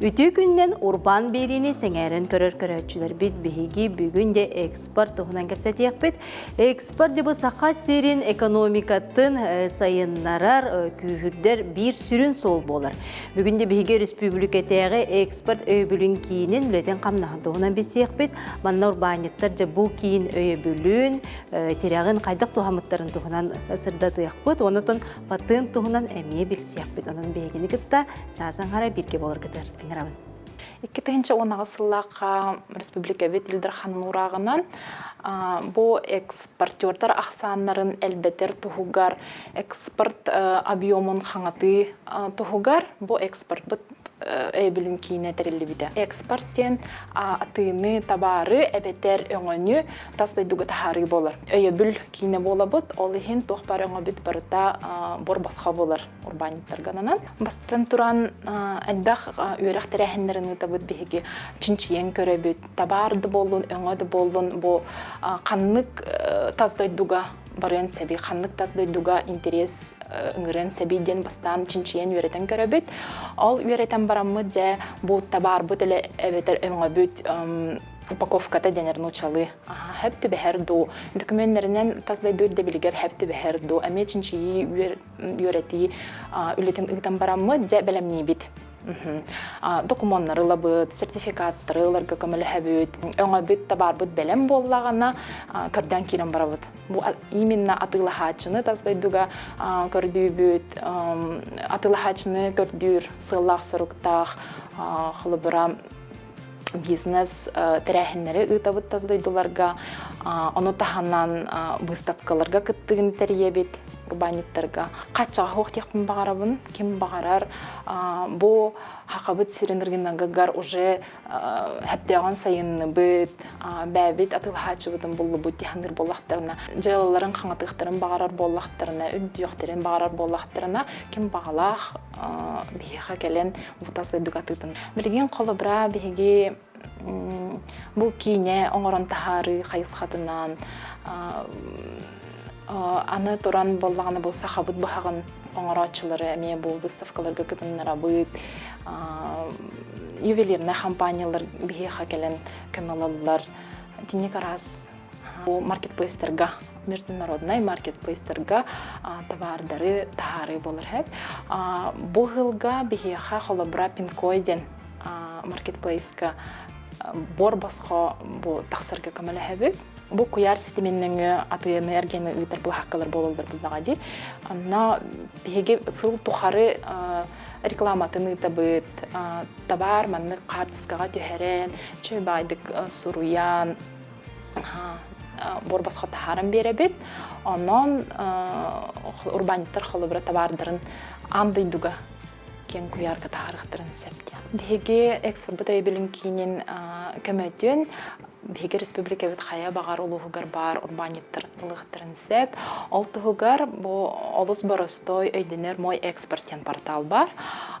Үтü günden urban birini sengərin körür köröçülər bit bihigi bugün de eksport tohunan kapsatıyaq bit. Eksport de bu saqa serin ekonomikatın sayınlarar kühürder bir sürün sol bolar. Bugün de bihigi respublikatəyə eksport öybülün kiyinin bileten qamnahan tohunan besiyaq bit. Manna urbaniyatlar bu kiyin öybülün terağın qaydaq tohamıtların tohunan sırdatıyaq bit. Onatın patın tohunan əmiye bilsiyaq bit. Onun bihigini gıtta çasan hara birge bolur gıdır. Иккетенче онағысыллаqa республика ветилдер ханын урағынан bu экспортердар ақсанларын әлбетер туһугар экспорт объемын хаңаты туһугар bu экспорт бит эбилин кийне терилли биде. Экспорттен атыны табары эбетер өңөнү тастай дуга тахары болар. Өйөбүл кийне болабыт, ол ихин тохпар өңө бит барыта бор басқа болар урбаниттаргананан. Бастан туран әлбәх үйрәк тәрәһеннәрен табыт биһиги чинчиен көрөбүт, табарды болун, өңөдө болун бу каннык тастай дуга барен сәби ханнык тасдай дуга интерес ыңгырен сәбиден бастан чинчиен үйрәтен көрөбүт. Ол үйрәтен бараммы же бу табар бу теле эбетер өңөбүт упаковката денерну чалы. Хәпти бәһәрду. Документларынан тасдай dur да билгәр хәпти бәһәрду. Әме чинчи үйрәти үлетен ыгтан бараммы же белемни бит. Документлары лабыт, сертификаттары ларга көмөлөһөбүт, өңөбүт табарбыт белем боллагана көрдөн кирен барабыт. Бу именно атылахачыны тасдайдуга көрдүүбүт, атылахачыны көрдүр сыллах сыруктах, хылыбыра бизнес тәрәһеннәре ытабыт тасдайдуларга, оны таханнан выставкаларга кыттыгын тәрьебит. Урбаниттарга кача хоқтиқпын бағарабын, кем бағарар, бу хақабыт сиренергеннен гагар уже хәптеған сайынны бит, бәбит атылхачы бұдын болы бұд дихандыр болақтарына, жалаларын қаңатықтарын бағарар болақтарына, үддіяқтерін бағарар болақтарына, кем бағалақ бейіға кәлен бұтасы дүгатыдын. Білген қолы бұра бейге бұл кейіне оңыран тахары қайысқатынан, аны туран боллаганы болса хабыт бахаган оңорочулары эме бул выставкаларга кытыннара быт ювелирный компаниялар бихеха келен кемалалар тинник арас бу маркетплейстерга международный маркетплейстерга товардары тахары болар хеп бу хылга бихеха холобра пинкойден маркетплейска бор басқа бу тахсырга камала хебе. Бу куяр системеннен атыны эргени ыйтар бул хаккалар бололдор булдагады. Анна биге сыл тухары рекламатын табыт, табар манны картыскага төһәрен, чөйбайдык суруян, бор басқа тахарын беребит. Аннан урбаниттар холобра табардарын андыйдуга кен куярга тарыхтырын септе. Биге экспорт өйбүлүн кийинен көмөтүн Биге республика бит хая багар улугар бар урбаниттар улугтарын сеп. Алтыгар бу олус боростой өйдөнөр мой экспорттен портал бар.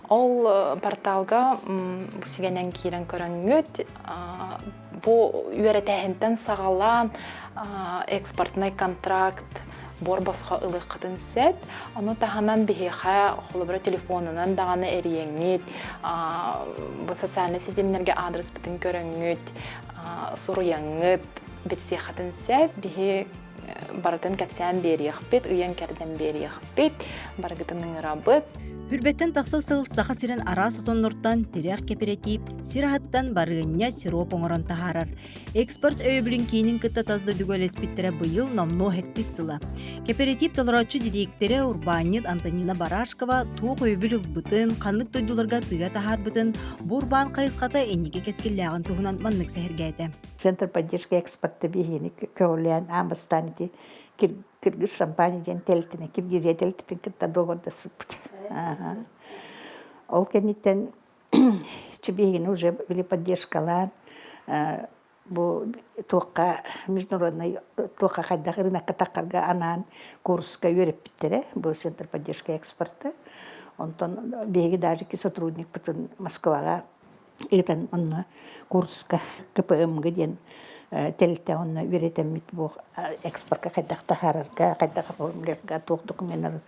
Ол порталга бу сигенен кирен көрөнгөт бу үйрәтәһендән сагалан экспортный контракт бор басқа ылық қытын сәп, оны тағанан бігеға қолыбыра телефонынан дағаны әрiyengет, бұл социальный сетемнерге адрес бітін көріңгет, сұруяңгет бітсе қытын сәп, біге барытын кәпсән берияқ бет, үйен кәрден берияқ бет, барғытының рабыт. Хүрбеттен тақсыл сыл сақа сирен ара сотоннортан теряқ кооператив, сирахаттан барығыння сироп оңыран тахарар. Экспорт өйбілін кейінің кытта тазды дүгөлес биттері бұйыл номно хеттис сыла. Кооператив толырачу директері Урбанит Антонина Барашкова туық өйбіл ұлбытын, қанлық тойдуларға тыға тахар бұтын, бурбан қайысқата әнеге кескелләғын туғынан маннық сәхіргәйді. Центр поддержки экспорта бігені көліян амбастанеті киргиз шампаниян телтіне, киргизия телтіне кітта доғырда сұпты. Ол кенеттен чебегин уже были поддержкалар, бу тоққа международный тоққа қайдақ рынокқа таққарға анан курска үйреп біттере, бұл центр поддержки экспорта. Онтон беги даже ки сотрудник бүтін Москваға итен онны курска КПМ геден телте онны үйретемит бу экспортқа қайдақ тахарарға, қайдақ формулерға тоқ документтер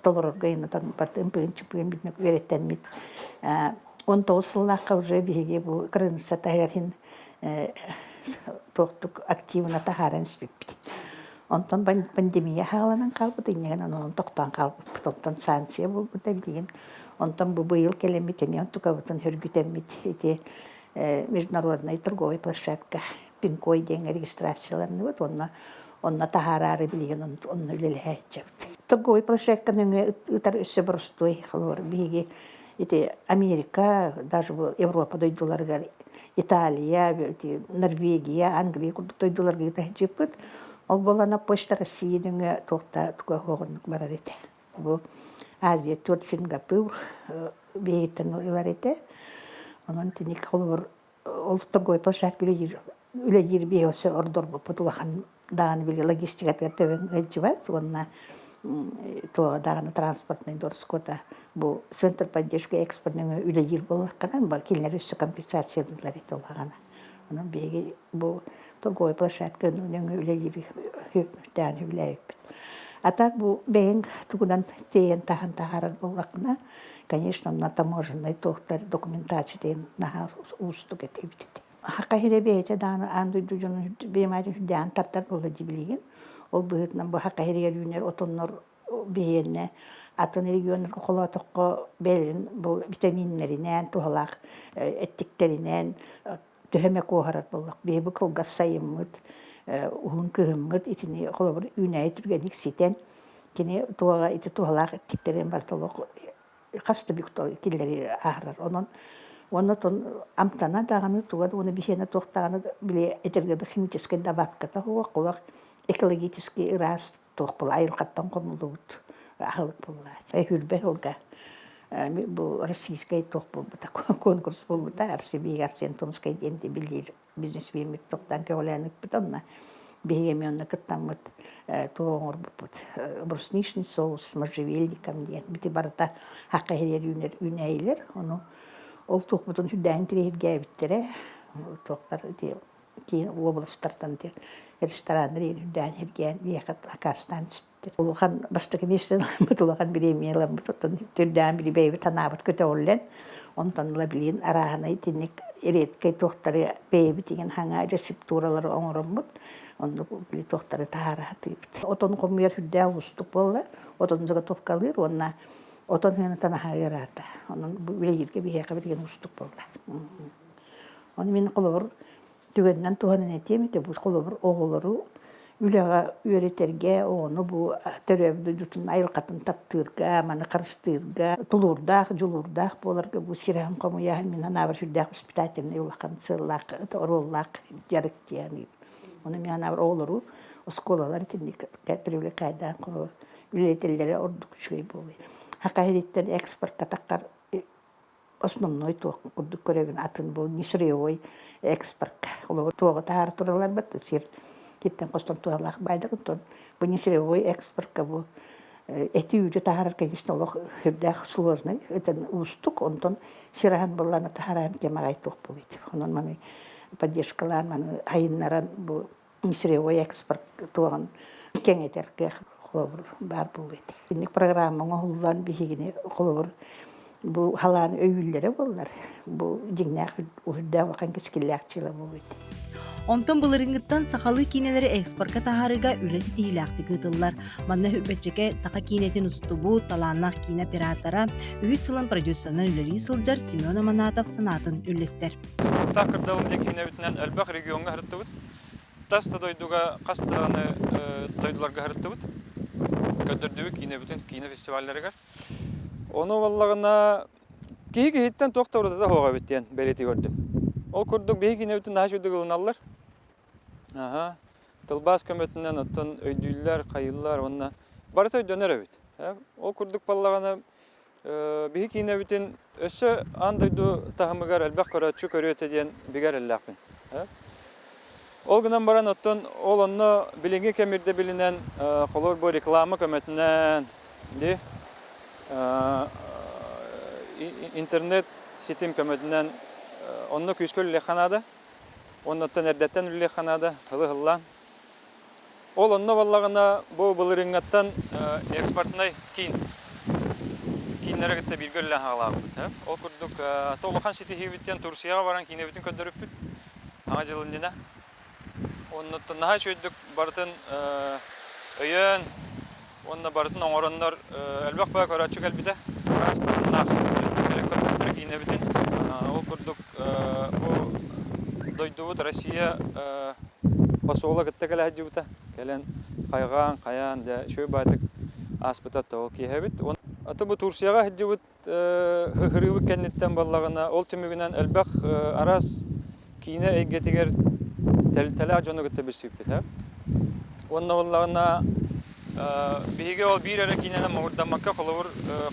толорорга инатан партын пынчы пын битнек үйретемит. 19 сыллаққа уже биһиги бу крынса тагырын тоқтук активна тахаран спиппит. Онтон пандемия хааланан калбыт иннеген онон токтан калбыт. Онтон санкция болбут билген. Онтон бу быйыл келемитеми онтукабытын хөргүтеммит эти международный торговый площадка пинкой ден регистрацияларны вот онна тахарары билген онны үлелехечеп. Торговый площадканы ытар өссө боростой халор биги эти Америка, даже Европа дойдуларга, Италия, Норвегия, Англия дойдуларга тахчепит. Ол болана почта Россиянын тохта туга хогон барарете. Бу Азия тот Сингапур бейтен барарете. Онон тиник холор ол торговый площадка үлегир биосы ордор бу потулахан даган били логистиката төбөн эджибат. Онна то даганы транспортный дорскота бу центр поддержки экспортның үлегир болакканан ба килнер үссө компенсация барарете олагана. Онон беги бу торговый площадка үлегир хөптән үләйп. А так бу бәйін тугудан тейен тахан тахарар боллакна, конечно, на таможенный тохтар документация тейен наха устук этебитет. Хака хире бейте даны анду дуджун беймайдын хүдән тартар болла дибилеген. Ол быһытнан бу хака хире гәрүнер отоннор бейенне атын регионер колотокко белин бу витаминнеринен тухалак эттиктеринен төһөмө коһарат боллак. Бейбу кылгас сайыммыт уһун кыһыммыт итини холобур үнәй түргәник ситен кини туага ити тухалак эттиктерин бар толок касты бикто киллери ахрар. Онон амтана даганы тугад уны бихена тохтаганы биле этергеде химический добавка тагыва кулак экологический раз тохпул айылкаттан комулдут ахылык булла. Сайхүлбе олга бу российский тохпул бута конкурс болбута арсибий арсен тонской денди билир бизнес бимик токтан көләнек бутанна бегемённа кыттамыт тоңор бупут брусничный соус с можжевельником ден бити барата хакайрер үнәйлер ону ол тохбутун хүдән тирегә биттере токтар кийин областтардан ресторандар хүдән хергән вехат акастан улхан бастыгы местен мутулган премиялар мутуттан түрдән били бейбит танабыт көтөллен онтан ла билин арахана итинник эреткей тохтары бейбит деген хаңа рецептуралары оңороммут онду били тохтары таараты отон комер хүдә устук болла отон жага топкалыр онна отон хена танахайрата онун билегирге бияка деген устук болла оны мен колор түгеннән туганын этемите бу колор оголору үләгә үйрәтергә оны бу төрәбдә дутун айылкатын таптырга, маны карыстырга, тулурдак, жулурдак боларга бу сирам кому я мен ана бер хүдә испытательный улакан сыллак, ороллак, жарык яни. Оны мен ана бер олору школалар тинник привлекайдан колор үләтелләре ордук чөй булды. Хакайриттен экспортка таккар основной ток курдук көрөгүн атын бу нисревой экспорт. Олор тога таар туралар бат сир киттен костон туалах байдагын бу несревой экспортка бу эти үйдө тахарар конечно олох хырдах сложный это устук онтон сирахан болланы тахаран кемагай ток болит онон маны поддержкалар маны айыннаран бу несревой экспорт туган кеңетерге холобур бар болит инник программага хуллан бихигине холобур бу халан өйүллери боллар бу жиңнак үрдә вакан кескилләкчиле болит. Онтон былырыңыттан сақалы кинелері экспортқа тахарыга үлесі тиіләқті кытыллар. Манна хүрбетчеке сақа кинетін устубу таланнақ кине оператора үйіт сылын продюсерінің үлері сылжар Семен Аманатов санатын үлестер. Та кырдалымде кинебітінен әлбәқ регионға ғырттыбыт. Таста дойдуға қастығаны дойдуларға ғырттыбыт. Көдірдігі кинебітін кине фестиваллерігер. Оны валлағына кейгі хиттен тоқта ұрыда хоға біттен бәлеті көрдім. Ол күрдік бейі кинебітін наға жүді ғылыналар. Тылбас көмөтүнөн оттон өйдүйлөр, кайыллар, онна барыта өйдөнөр өбүт. Ол курдук баллагана бии кинебитин өссө андойду тахымыгар элбек көрөчү көрөтө деген бигер эллакпын. Ол гынан баран оттон ол онно билинги кемирде билинен колор бо реклама көмөтүнөн ди интернет сетим көмөтүнөн онно күскөл леканада оннаттан эрдеттен үлле ханада хылы-хыллан. Ол онно баллагана бу былырыңаттан экспортнай кинелер кинерегетте бир гөллән хагалабыт. Ол курдук толохан ситихибиттен Турцияга баран кинебитин көдөрүппүт. Аңа жылындына. Оннотон наха чөйдүк бартын өйөн онна бартын оңороннор элбак баа көрачык элбите. Растыннах келек көтөрүп кинебитин. Ол курдук дойдубут Россия посола гыттакала хаджыбыта. Келен кайган, каян да шөй баатык аспытатта ол киһебит. Аты бу Турцияга хаджыбыт хырыбы кеннеттен баллагына ол түмүгүнөн элбак арас кине эйгетигер тәлтәлә жоны гытта бисиппит. Онна баллагына биге ол бир эре киненен мурдамакка холовур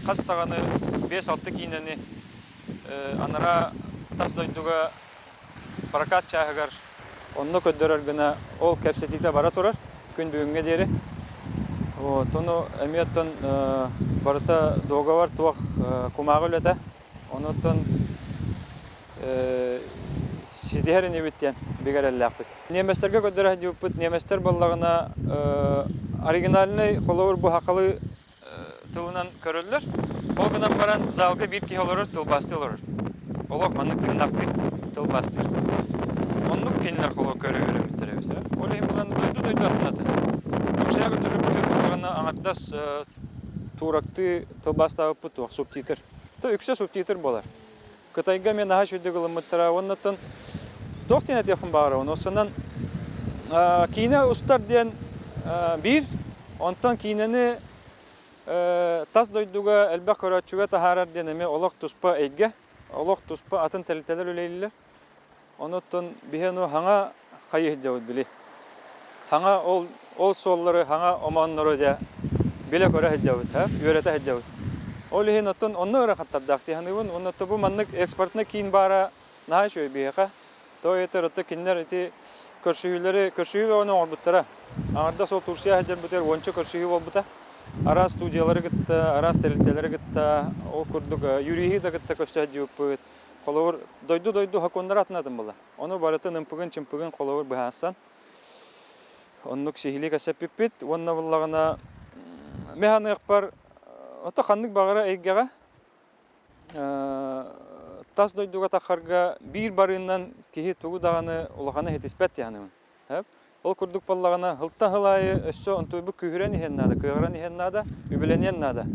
кастаганы 5-6 кинени анара тасдойдуга прокат чагар онно көдөрөр гына ол кепсетите бара турар күн бүгүнгө дери. Тону эмиеттен барыта договор туак кумагылета. Онотон сидерин эбиттен бигереллакпыт. Неместерге көдөрө жуппут, неместер баллагына оригинальный холовур бу хакылы тылынан көрөллөр. Ол гынан баран залга бир ки олорор тылбасты олорор. Олок манны тыгнакты тылбасты. Оннук кинлер холо көрө беребиз. Ол эми булан дойду атнаты. Турция көдөрүп баргана аңардас туракты тылбастабы путук субтитр. То үксө субтитр болар. Кытайга мен аха шүдү кылымыттара оннотон токтен этепин багыра. Оносунан кине устар ден бир, онтон кинени тас дойдуга элбек көрөчүгө тахарар денеме олок туспа эйге, олок туспа атын телтелер үлейлер. Онотон бихену хаңа кайы жабыт били. Хаңа ол соллары хаңа омоннору да биле көрө жабыт, үйрөтө жабыт. Ол ихин оттон онно ыра каттардакты ханыбын, оннотто бу маннык экспортна кийин бара наха чөй бияка. То этер отто кинлер эти көршүйүлөрү оны орбуттара. Аңарда сол Турция хаджар бутер онча көршүйү болбута. Ара студиялары гытта, ара стерилтелери гытта, ол курдук юрихи да гытта көстө жуппут. Коловур дойду хакондар атнадым була. Ону барытын ымпыгын чымпыгын коловур бахасан. Оннук сихили касеппит, онна буллагына механик бар. Ото ханнык багыра эйгега тас дойдуга такарга бир барыннан кихи тугу даганы улаханы хетиспет яным. Ол курдук баллагына хылта хылайы өссө онтойбу күйрен ихеннада, кыйгыран ихеннада, үбеленен нада.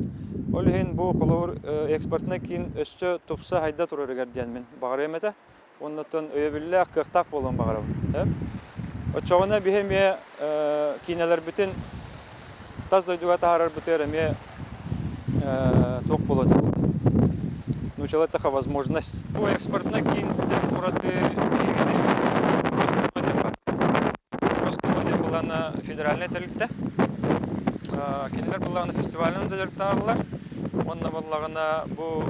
Ол ихин бу коловур экспортна кийин өссө тупса хайда турар гардиан мен багыра эмете. Оннотон өйөбүлле кыктак болгон багыра. Очогуна бихеме кинелер бүтүн тас дойдуга тахарар бүтөр эме ток болот. Начала такая возможность. По экспортна кийин кураты была на федеральной телекте. Кинелер была на фестивальном телектарлар. Онна баллагына бу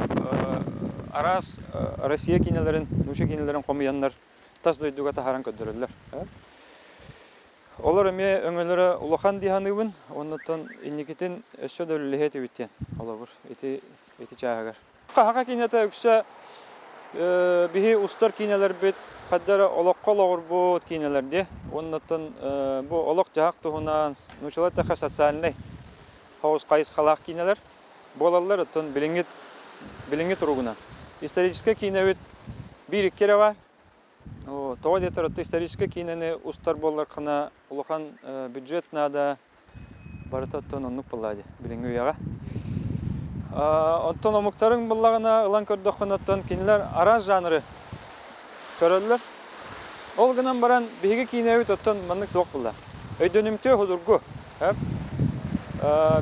арас Россия кинелерин, нуча кинелерин комуяннар тас дойдуга тахаран көдөрөлөр. Олар эме өңөлөрө улахан диханыбын, оннотон инникитин өссө дөлүлехет үттен. Олар эти чагар. Хака кинете үксө бихи устар кинелер бит каддара олокко логурбут кинелерде. Оннотон бу олок жак тугунан нучалар таха социальный хаус кайыс халак кинелер. Болалар тон билинги туругуна. Исторический кинебит бир кере бар. Тоға детер отто исторический кинени устар боллар кына улахан бюджет нада барыта тон оннук боллади билинги уяга. Онтон омуктарын буллагына ылан көрдөккөнөттөн кинелер араз жанры көрөллөр. Ол гынан баран биги кинебит оттон мандык ток булла. Өйдөнүмтө худургу.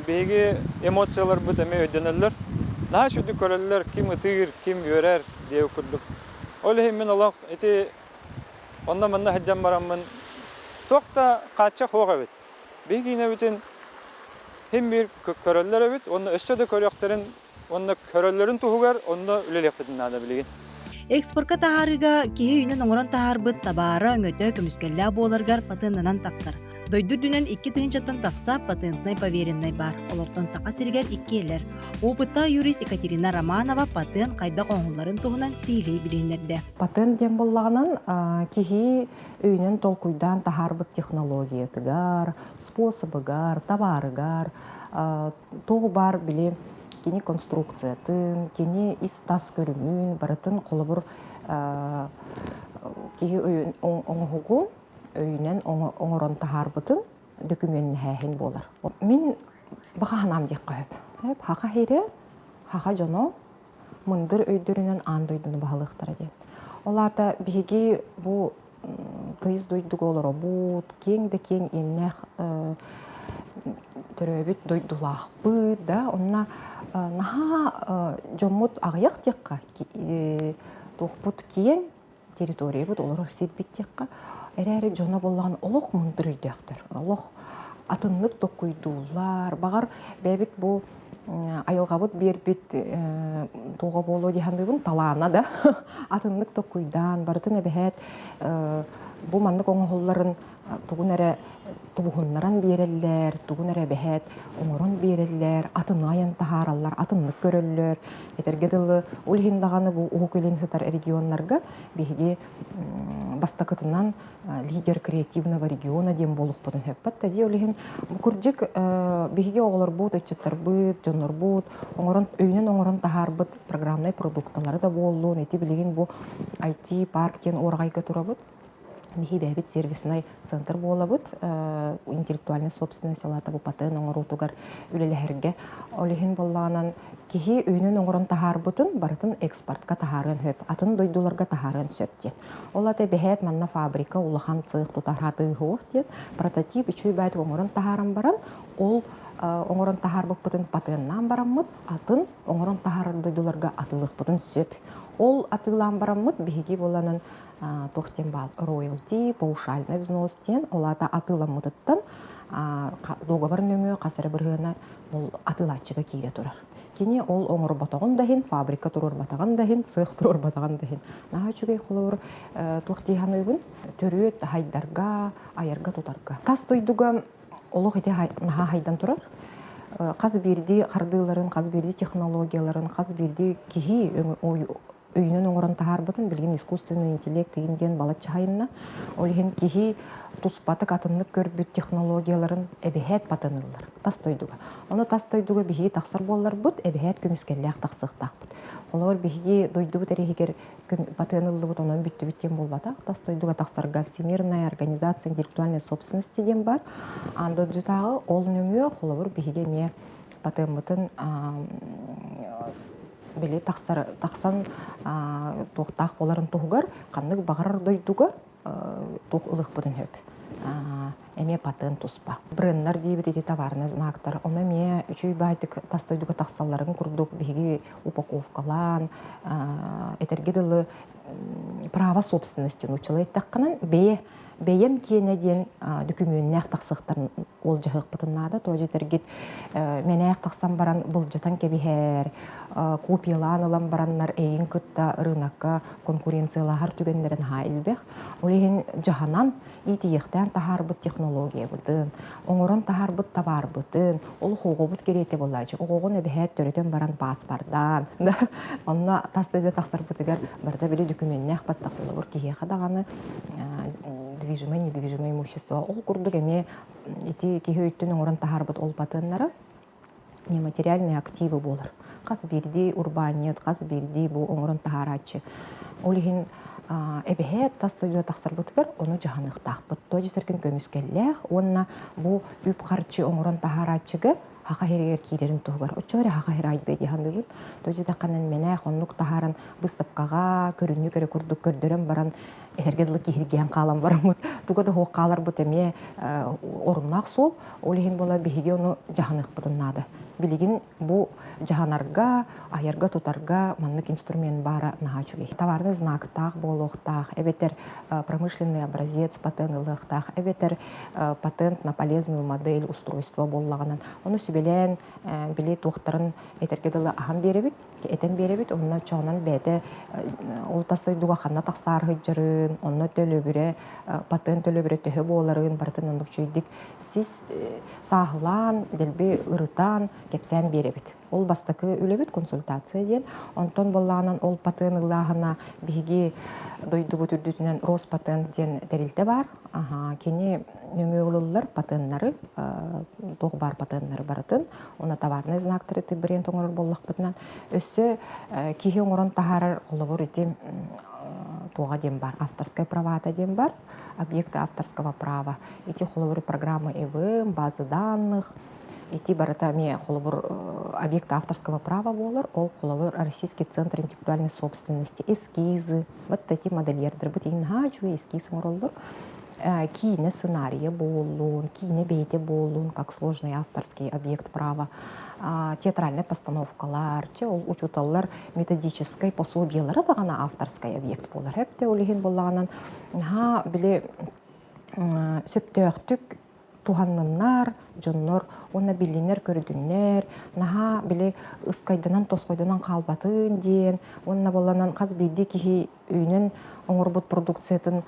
Биги эмоциялар бут эме өйдөнөллөр. Наха шуду көрөллөр, ким ытыр, ким өрөр деп көрдүк. Ол мен олақ эти онда манна хаджам барамын. Токта кача хога бит. Биги кинебитин hem bir köröller bit, onu östöde körökterin, onu köröllerin tuhugar, onu ülelekbidin nada bilgin. Экспортка тахарыга кихи үйнен оңорон тахарбыт табаара өңөтө көмүскеллää буоларгар патыынынан таксар. Дойду дүнен 2 тыгынчаттан такса патентный поверенный бар. Олортон сака сиргер 2 элер. Опытта юрист Екатерина Романова патент кайда коңулларын тугунан сийлей билинерде. Патент дем боллаганан кихи үйнен толкуйдан тахарбыт технологиятыгар, способыгар, табарыгар, тугу бар били кини конструкциятын, кини ис тас көрүмүн, барытын қолыбыр киһи оңоһугу өйүнен оңорон таһаарбытын документин хээхин болар. Мин баханам диэк көһөп. Хаха хире, хаха жоно, мындыр өйдөрүнөн андойдуну баһалыктара диэн. Олата биһиги бу кыйыз дойдуг олоробут, кең да кең иннэх төрөбүт дойдулаахпыт, да, онна наха жоммут агыяк диэкка тухпут киен территория бут олар сирбит диэкка эрээри жоно боллаган олох мындыр өйдөктөр. Олох атыннык токуйдуулар, багар бэбит бу айылгабыт бербит туга болуу дихандыбын талаана да атыннык токуйдан бартын эбэхет бу маннык оңоһолларын тугун эре тубухуннаран биэреллер, тугун эре бэхет оңорон биэреллер, атыны аян тахаараллар, атыннык көрөллөр. Этерге дылы улхин даганы бу уукелин сытар регионнарга биһиги бастакытынан лидер креативного региона дем болукпутун хөппат. Тади улхин курдик биһиги оголор бут, ичеттер бут, жоннор бут, оңорон өйнөн оңорон тахаарбыт программный продукттары да болду. Нети билигин бу IT парк тен оргайга турабыт. Биһи бэбит сервисный центр болабыт, интеллектуальный собственность олата бу патын оңорутугар үлелэхерге. Олихин боллаанан киһи өйнөн оңорон тахаарбытын барытын экспортка тахарын хөп, атын дойдуларга тахарын сөптен. Олата бэхет манна фабрика улахан цых тутархаты хуох ден, прототип үчүй бәйт оңорон тахаран баран, ол оңорон тахарбыппытын патыннан бараммыт, атын оңорон тахар дойдуларга атылыхпытын сөп. Ол атылан бараммыт биһиги боланын тохтен бал роялти, паушальный взнос тен, олата атыламмытыттан договор нөмө касары быргына ол атылачыга кире турар. Кини ол оңор батаган дахин, фабрика турар батаган дахин, цех турар батаган дахин. Наха чугай холор тохти ханыбын төрөт хайдарга, аярга тутарга. Тас тойдуга олох ите наха хайдан турар. Каз бирди кардыларын, каз бирди технологияларын, каз бирди кихи өйүнөн оңорон тахаарбытын билген искусственный интеллект дегенден балачы хайынна. Олихин кихи туспатык атыннык көрбүт технологияларын эбехет патынылар. Тастойдуга. Оны тастойдуга биһиги тахсар боллар бут, эбехет көмүскеллях тахсыктакпыт. Олар биһиги дойдубут эрехигер патыныллыбыт онон бүттүбүттен болбата. Тастойдуга тахсарга Всемирная организация интеллектуальной собственности ден бар. Анда дутагы ол нөмө холовур биһиге ме патынмытын били тахсан тохтах боларын тухугар каннык багарар дойдуга тух ылыхпытын хөп. Эме патын туспа. Бренднар дейбит эти товарный знактар. Оны ме үчүй байтык тастойдуга тахсалларын курдук биһиги упаковкалан, этерге дылы право собственности учылы эттакканан бейем киенеден документнях тахсыктарын ол жахыкпытыннада, то жетергит менеях тахсан баран былжатан кебихер, копиялан ылан бараннар эйин кытта рынакка конкуренциялахар түгендерин хайлбех. Олеген жаханан итиектен тахарбыт технология бытын, оңорон тахарбыт товар бытын, ол хоғобыт керете болайчы. Оғоғын эбихет төрөтен баран паспардан. Онна тастойда тахсар бытыгар барда били документнях баттақылы бұр кихе қадағаны движимое, недвижимое имущество. Ол курдук эме ити кихе өттен оңорон тахарбыт ол батыннары нематериальные активы болар. Қаз бирди урбанет, қаз бирди бу оңорон тахарачы. Олихин эбехет тастойда тахсар бытыгар оны жаханык тахпыт. Тоджи серкен көмүскеллях, онна бу үп харчы оңорон тахарачыгы хака херегер кийлерин тугар. Очори хака хер айтбай дихандыбыт. Тоджи тақанын мене хоннук тахарын выставкага көрүнү көрө курдук көрдөрөн баран эргедлик кихирген калам барамыт. Тугада хо калар бут эме оруннак сол, олихин бола биһиги ону жаханык бытыннады. Билигин бу жаханарга, аярга тутарга маннык инструмент бара нахачуги. Товарный знактах болохтах, эбетер промышленный образец патентылыктах, эбетер патент на полезную модель устройства боллаганан. Ону сүбелен били тухтарын этергедылы ахан беребит, этен беребит, онна чонан бете ол тастойдуга ханна таксар хыджырын, онна төлөбүрө патент төлөбүрө төһө боларын бартын ондукчуйдик. Сиз сахлан, делби ырытан кепсен беребит. Ол бастакы үлебит консультация ден. Онтон болланан ол патент ылахана биһиги дойдубу түрдүтүнөн Роспатент ден дерилте бар. Кені нөмеулылар патыннары, тоғы бар патыннары барытын, оны товарный знактары тибірен тоңырыр боллақ бұтынан. Өссі кейі оңырын тахарыр қолыбыр еті тоға дем бар, авторская права дем бар, объекты авторского права. Эти холовые программы ЭВМ, базы данных, эти баратами холовые объекты авторского права болар, ол холовые Российский центр интеллектуальной собственности, эскизы, вот эти модельердер, вот инхачу эскиз моролдор, кийне сценарии болун, кийне бейте болун, как сложный авторский объект права, театральная постановкалар, учуталар методической пособиялары да гана авторский объект болар. Хепте олиген болганан биле сөптөктүк туханнаннар, жоннор, онна билинер көрүдүннер, наха биле ыскайдынан тоскойдынан калбатын ден, онна боланан каз бийди кихи үйнөн оңорбут продукциятын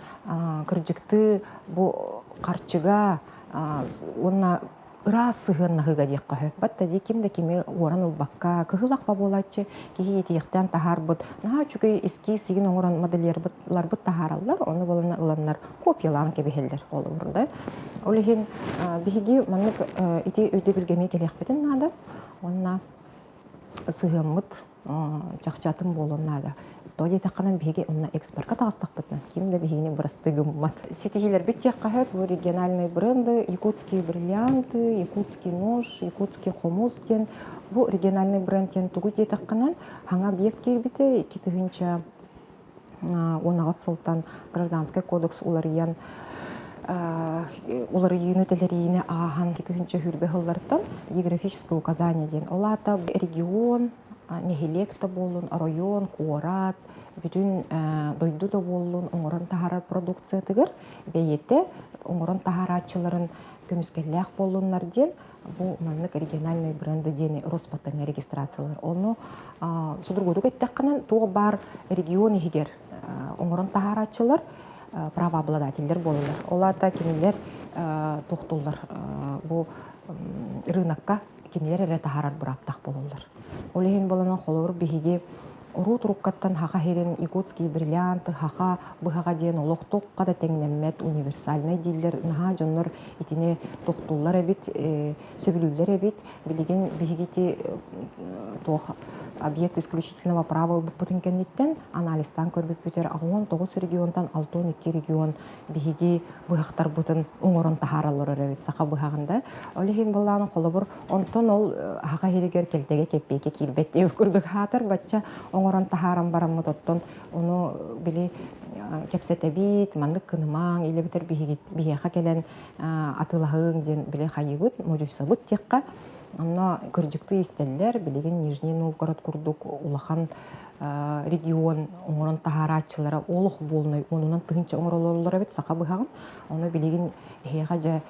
кыржыкты бу карчыга онна ырас сыгыннахыга диякка хөп. Батта ди кимде кими оран улбакка кыгылакпа болачы, кихи етиектен тахарбыт. Наха чүгей эски сигин оңоран модельерларбыт тахараллар, оны болана ыланнар копиялан кебехеллер болу урда. Олеген биһиги маннык ити өйдө билгеме келекпетин нада, онна сыгыммыт чакчатын болуннада. Тоди тақанан биһиги онна экспортка тагыстакпытын. Кимде биһини бырастыгыммат. Сетихилер биттекка хөп бу региональные бренды, якутские бриллианты, якутский нож, якутский хомус тен. Бу региональный бренд тен тугуди тақанан хаңа объект кирбите китигинча онага сылтан гражданский кодекс уларыян уларыйыны телерийне ахан китигинча хүрбе хыллардан географическое указание ден. Олата регион нехилекта болун, район, куорат, бүтүн дойду да болун, оңорон тахарар продукция тыгыр, бейете оңорон тахарачыларын көмүскеллях болуннар ден, бу маннык региональный бренды дени Роспатың регистрациялар. Оны судургудук еттекканан туғы бар регион егер оңорон тахарачылар правообладательдер болулар. Олата кенелер тоқтулар бу рынокка кенелер эре тахарар бұраттақ болулар. Олеген боланан холор биһиги урут руккаттан хака херен якутский бриллианты хака быхага ден олохтокка да теңнеммет универсальный диллер наха жоннор итине токтуллар эбит сөбүлүлөр эбит билеген биһигити тох объект исключительного права бутынкенниттен анализтан көрбүт бүтер 19 регионтан 6-2 регион биһиги быхактар бутын оңорон тахаралар эбит сака быхагында олеген болланы холобур онтон ол хака херегер келтеге кеппеке кирбет деп көрдүк хатыр бачча оңорон тахарам бараммы тоттон ону били кепсетебит мандык кынымаң или битер биһиха келен атылахың ден биле хайыгыт мужусабыт текка анна кыржыкты истеллер билеген Нижний Новгород курдук улахан регион оңорон тахарачылары олух болной онунан тыгынча оңоролорлор бит сака быхагын оны билеген хега жа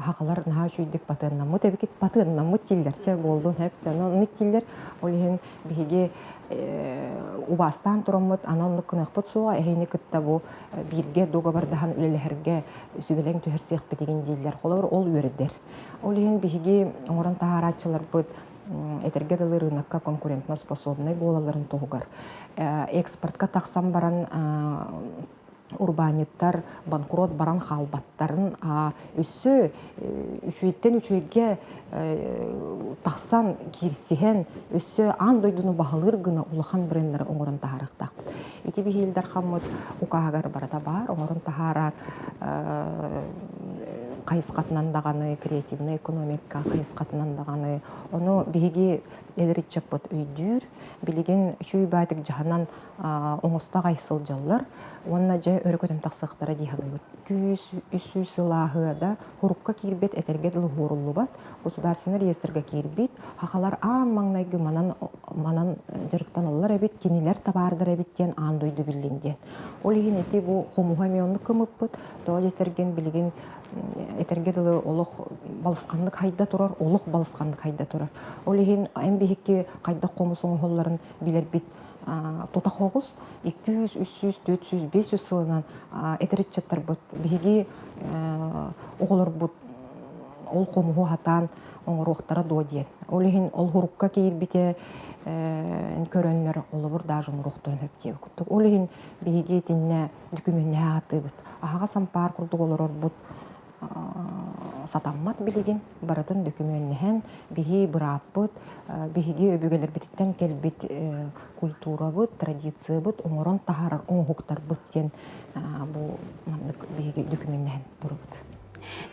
хакалар наха чуйдик патыннамыт эбикит патыннамыт тиллерче болду хептен ниттиллер олеген биһиге убастан тураммыт анан кынакпыт суга эхини кытта бу бирге договордахан үлелерге сүбелең төһөрсех деген дилер холор ол үрдер олеген биһиги оңорон тахарачылар бут этерге далы рынокка конкурентноспособный болаларын тогугар экспортка таксам баран урбаниттар банкрот баран халбаттарын үссө үчүйттен үчүйге таксан кирсиһен өссө ан дойдуну баһалыр гына улахан брендер оңорон тахарыктак. Ити бихилдер хаммыт укагар барата бар оңорон тахарар кайыскатынан даганы креативный экономика кайыскатынан даганы ону биги элеритчеппот өйдүр билеген үчүй байтык жаһанан оңоста кайсыл жаллар онна же өрөкөтөн таксыктара дихалыбыт күз үсү сылаһыда хурукка кирбет этерге дыл хоруллубат государственный реестрге кирбит хакалар аан маңнайгы манан жырыктан оллар эбит кинилер табардыр эбиттен аан дойду билинде олигин эти бу хомугамионну кымыппыт тоо жетерген билеген этерге дылы олох балыскандык хайда турар олох балыскандык хайда турар олигин эмбихикки кайда комусуң холларын билербит тута хогус 200, 300, 400, 500 сылынан этеритчаттар бут биги оголор бут ол комугу хатан оңоруохтара дуо диэн. Олихин ол хурукка киирбите көрөннөр олобур даже муруохторун хөптиэбит куттук. Олихин биһиги тинне дүкүмүннэ атыбыт. Ахага сампаар курдук олорорбут сатаммат билигин баратын дүкүмүннэһен биһи бырааппыт, биһиги өбүгелербититтен келбит культурабыт, традициябыт, оңорон тахарар оңохуктарбыт диэн бу биһиги дүкүмүннэһен турубут.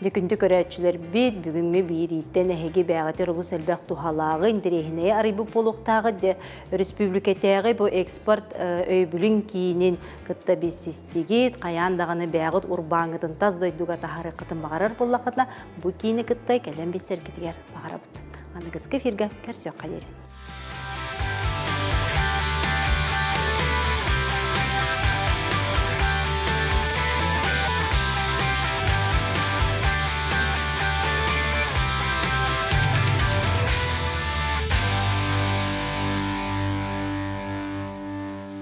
Декүнді көрәтшілер бит бүгінгі бейрейттен әхеге бәғатер ұлыс әлбәқ тухалағы интерехіне арыбы полуқтағы де республикатағы бұл экспорт өйбілін кейінен күтті бесістегет, қаяндағыны бәғыт урбаңытын таздайдуға тахары қытын бағарар боллақытына бұл кейіні күтті кәлем бесер кетігер бағарабыт. Аны кіскі ферге кәрсек қадері.